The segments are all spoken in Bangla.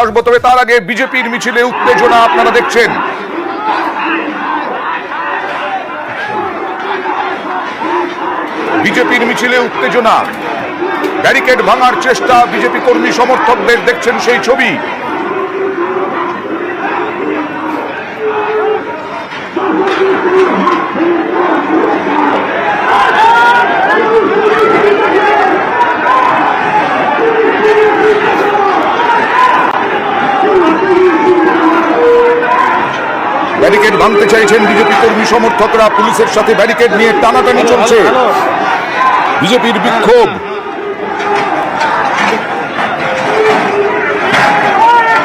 আসবো, তবে তার আগে বিজেপির মিছিলে উত্তেজনা আপনারা দেখছেন। বিজেপির মিছিলে উত্তেজনা, ব্যারিকেড ভাঙার চেষ্টা বিজেপি কর্মী সমর্থকদের, দেখছেন সেই ছবি। ব্যারিকেড ভাঙতে চাইছেন বিজেপি কর্মী সমর্থকরা, পুলিশের সাথে ব্যারিকেড নিয়ে টানাটানি চলছে। বিজেপির বিক্ষোভ।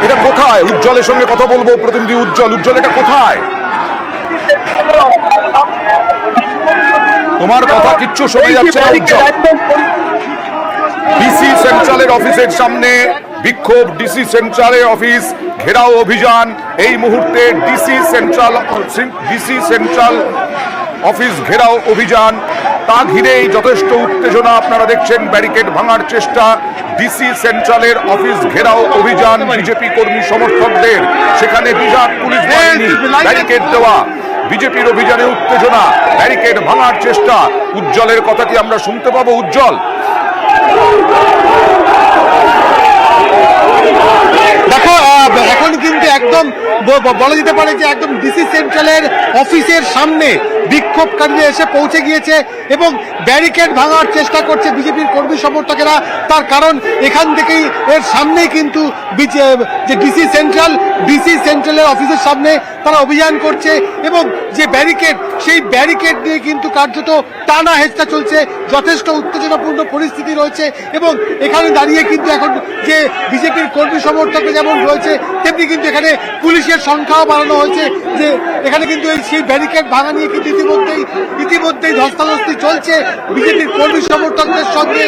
এটা কোথায়? উজ্জ্বলের সঙ্গে কথা বলবো, প্রতিনিধি উজ্জ্বল। উজ্জ্বল, এটা কোথায়? তোমার কথা কিচ্ছু শোনা যাচ্ছে না উজ্জ্বল। ডিসি সেন্ট্রালের অফিসের সামনে বিক্ষোভ, ডিসি সেন্ট্রালের অফিস ঘেরাও অভিযান। এই মুহূর্তে ডিসি সেন্ট্রাল অফিস ঘেরাও অভিযান, তা ঘিরেই যথেষ্ট উত্তেজনা আপনারা দেখছেন। ব্যারিকেড ভাঙার চেষ্টা, ডিসি সেন্ট্রালের অফিস ঘেরাও অভিযান বিজেপি কর্মী সমর্থকদের, সেখানে বিরাট পুলিশ বাহিনী, ব্যারিকেড দেওয়া। বিজেপির অভিযানে উত্তেজনা, ব্যারিকেড ভাঙার চেষ্টা। উজ্জ্বলের কথা কি আমরা শুনতে পাবো? উজ্জ্বল, দেখো এখন কিন্তু একদম বলা যেতে পারে যে একদম ডিসি সেন্ট্রালের অফিসের সামনে বিক্ষোভকারীরা এসে পৌঁছে গিয়েছে এবং ব্যারিকেড ভাঙার চেষ্টা করছে বিজেপির কর্মী সমর্থকেরা। তার কারণ এখান থেকেই, এর সামনেই কিন্তু যে ডিসি সেন্ট্রালের অফিসের সামনে তারা অভিযান করছে এবং যে ব্যারিকেড, সেই ব্যারিকেড নিয়ে কিন্তু কার্যত টানা হেঁচড়া চলছে। যথেষ্ট উত্তেজনাপূর্ণ পরিস্থিতি রয়েছে এবং এখানে দাঁড়িয়ে কিন্তু এখন যে বিজেপির কর্মী সমর্থক যেমন রয়েছে, তেমনি কিন্তু এখানে পুলিশের সংখ্যাও বাড়ানো হয়েছে। যে এখানে কিন্তু সেই ব্যারিকেড ভাঙা নিয়ে কিন্তু ইতিমধ্যেই ধস্তাধস্তি চলছে বিজেপির কর্মী সমর্থকদের সঙ্গে।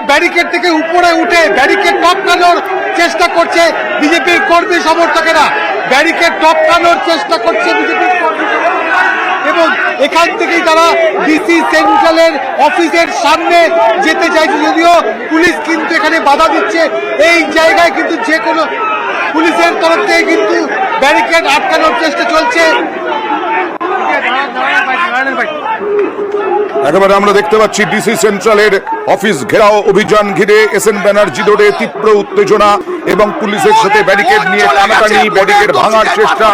ব্যারিকেড থেকে উপরে উঠে ব্যারিকেড টপকানোর চেষ্টা করছে বিজেপির কর্মী সমর্থকেরা। ব্যারিকেড টপকানোর চেষ্টা করছে বিজেপির কর্মী এবং এখান থেকেই তারা ডিসি সেন্ট্রালের অফিসের সামনে যেতে চাইছে, যদিও পুলিশ কিন্তু এখানে বাধা দিচ্ছে। এই জায়গায় কিন্তু যে কোনো পুলিশের তরফ থেকে কিন্তু ব্যারিকেড আটকানোর চেষ্টা চলছে। একেবারে আমরা দেখতে পাচ্ছি ডিসি সেন্ট্রালের অফিস ঘেরাও অভিযান ঘিরে এসএন ব্যানার্জি রোডে তীব্র উত্তেজনা এবং পুলিশের সাথে ব্যারিকেড নিয়ে টানাটানি, ব্যারিকেড ভাঙার চেষ্টা।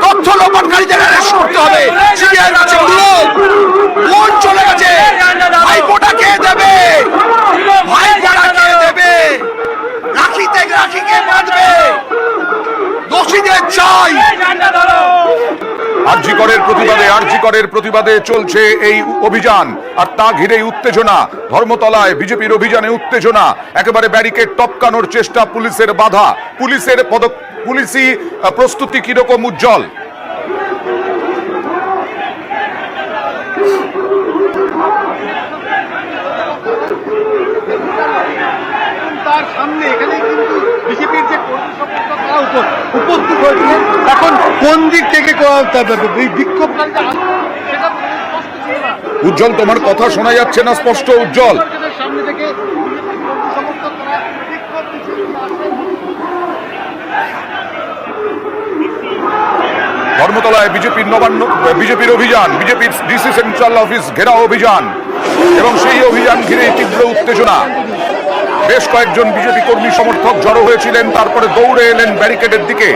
তথ্য লোপাটকারীদের অ্যারেস্ট করতে হবে। সিবিআইয়ের কাছে ফোন চলে গেছে। ভাইপোটা কে দেবে? ভাইপোটা কে দেবে? রাখিকে বাঁধবে। দোষীদের চাই। আরজিকরের প্রতিবাদে চলছে এই অভিযান, আর তা ঘিরেই উত্তেজনা। ধর্মতলায় বিজেপির অভিযানে উত্তেজনা, একেবারে ব্যারিকেড টপকানোর চেষ্টা, পুলিশের বাধা, পুলিশি প্রস্তুতি কিরকম? উজ্জ্বল, তার সামনে এখানে কিন্তু বিজেপির যে কর্মী সমর্থকরা উপস্থিত হয়েছে, এখন কোন দিক থেকে বিক্ষোভকারীরা সেটা স্পষ্ট ছিল না। উজ্জ্বল, তোমার কথা শোনা যাচ্ছে না স্পষ্ট। উজ্জ্বল, সামনে থেকে সমর্থকরা বিক্ষোভ ধর্মতলায় বিজেপির অভিযান, বিজেপির ডিসি সেন্ট্রাল অফিস ঘেরাও অভিযান এবং সেই অভিযান ঘিরে তীব্র উত্তেজনা। বেশ কয়েকজন বিজেপি কর্মী সমর্থক জড়ো হয়েছিলেন, তারপরে দৌড়ে এলেন ব্যারিকেডের দিকে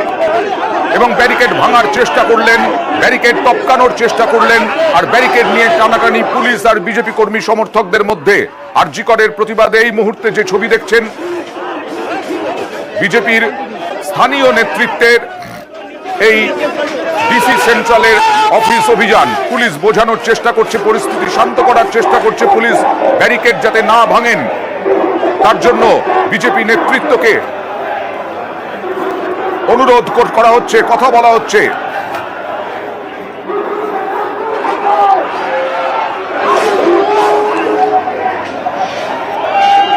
এবং ব্যারিকেড ভাঙার চেষ্টা করলেন, ব্যারিকেড টপকানোর চেষ্টা করলেন, আর ব্যারিকেড নিয়ে টানাটানি পুলিশ আর বিজেপি কর্মী সমর্থকদের মধ্যে। আরজিকরের প্রতিবাদে এই মুহূর্তে যে ছবি দেখছেন, বিজেপির স্থানীয় নেতৃত্বের এই ডিসি সেন্ট্রালের অফিস অভিযান, পুলিশ বোঝানোর চেষ্টা করছে, পরিস্থিতি শান্ত করার চেষ্টা করছে পুলিশ, ব্যারিকেড যাতে না ভাঙেন তার জন্য বিজেপি নেতৃত্বকে অনুরোধ করা হচ্ছে, কথা বলা হচ্ছে।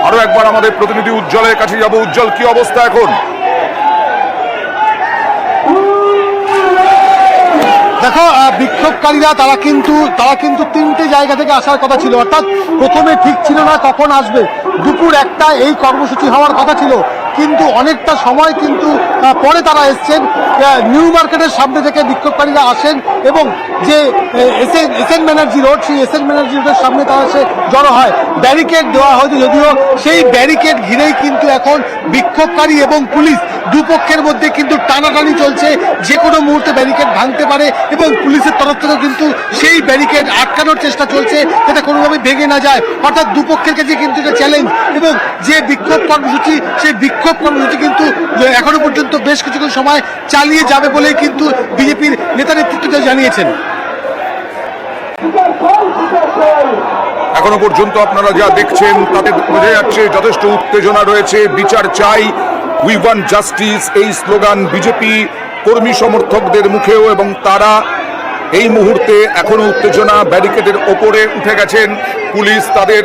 আরো একবার আমাদের প্রতিনিধি উজ্জ্বলের কাছে যাব। উজ্জ্বল, কি অবস্থা এখন? দেখো বিক্ষোভকারীরা তারা কিন্তু তিনটে জায়গা থেকে আসার কথা ছিল, অর্থাৎ প্রথমে ঠিক ছিল না কখন আসবে, দুপুর 1টা এই কর্মসূচি হওয়ার কথা ছিল, কিন্তু অনেকটা সময় কিন্তু পরে তারা এসছেন। নিউ মার্কেটের সামনে থেকে বিক্ষোভকারীরা আসেন এবং যে এসএন ব্যানার্জি রোড, সেই এসএন ব্যানার্জি রোডের সামনে তারা এসে জড়ো হয়। ব্যারিকেড দেওয়া হয়তো, যদিও সেই ব্যারিকেড ঘিরেই কিন্তু এখন বিক্ষোভকারী এবং পুলিশ দুপক্ষের মধ্যে কিন্তু টানাটানি চলছে, যে কোনো মুহূর্তে ব্যারিকেড ভাঙতে পারে এবং পুলিশের তরফ থেকেও কিন্তু সেই ব্যারিকেড আটকানোর চেষ্টা চলছে যাতে কোনোভাবে ভেঙে না যায়। অর্থাৎ দুপক্ষের কাছে কিন্তু এটা চ্যালেঞ্জ, এবং যে বিক্ষোভ কর্মসূচি, সেই বিক্ষোভ কর্মসূচি কিন্তু এখনো পর্যন্ত বেশ কিছুক্ষণ সময় চালিয়ে যাবে বলেই কিন্তু বিজেপির নেতা নেতৃত্ব জানিয়েছেন। এখনো পর্যন্ত আপনারা যা দেখছেন তাতে বোঝা যাচ্ছে যথেষ্ট উত্তেজনা রয়েছে। বিচার চাই, উই ওয়ান্ট জাস্টিস, এই স্লোগান বিজেপি কর্মী সমর্থকদের মুখেও, এবং তারা এই মুহূর্তে এখনো উত্তেজনা, ব্যারিকেডের ওপরে উঠে গেছেন। পুলিশ তাদের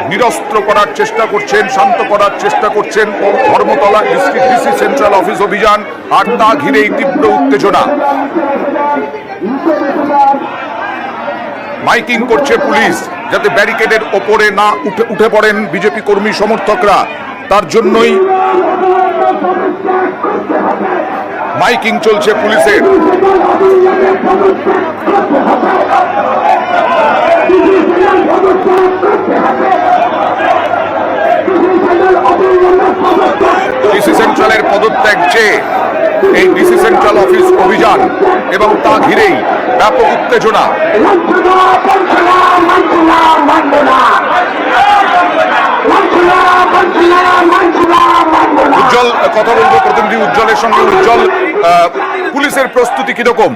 নিরস্ত্র করার চেষ্টা করছেন, শান্ত করার চেষ্টা করছেন। Dharmatala district DC central office অভিযান, আর তা ঘিরেই তীব্র উত্তেজনা। মাইকিং করছে পুলিশ যাতে ব্যারিকেডের ওপরে না উঠে পড়েন বিজেপি কর্মী সমর্থকরা, তার জন্যই মাইকিং চলছে পুলিশের। ডিসি সেন্ট্রালের পদত্যাগ চেয়ে এই ডিসি সেন্ট্রাল অফিস অভিযান এবং তা ঘিরেই ব্যাপক উত্তেজনা। উজ্জ্বল কথা বলবো প্রতিনিধি উজ্জ্বলের সঙ্গে। উজ্জ্বল, পুলিশের প্রস্তুতি কিরকম?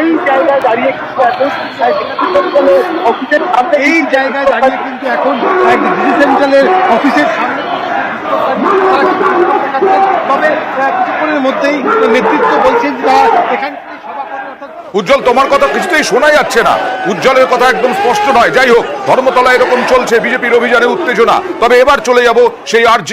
এই জায়গায় দাঁড়িয়ে কিন্তু এখন ডিসি সেন্ট্রালের অফিসের সামনে, তবে কিছুক্ষণের মধ্যেই নেতৃত্ব বলছেন তারা এখান থেকে সভা করবে। উজ্জ্বল, তোমার কথা কিছুতেই শোনা যাচ্ছে না, উজ্জ্বলের কথা একদম স্পষ্ট নয়। যাই হোক, ধর্মতলা এরকম চলছে বিজেপির অভিযানে উত্তেজনা। তবে এবার চলে যাব সেই আরজি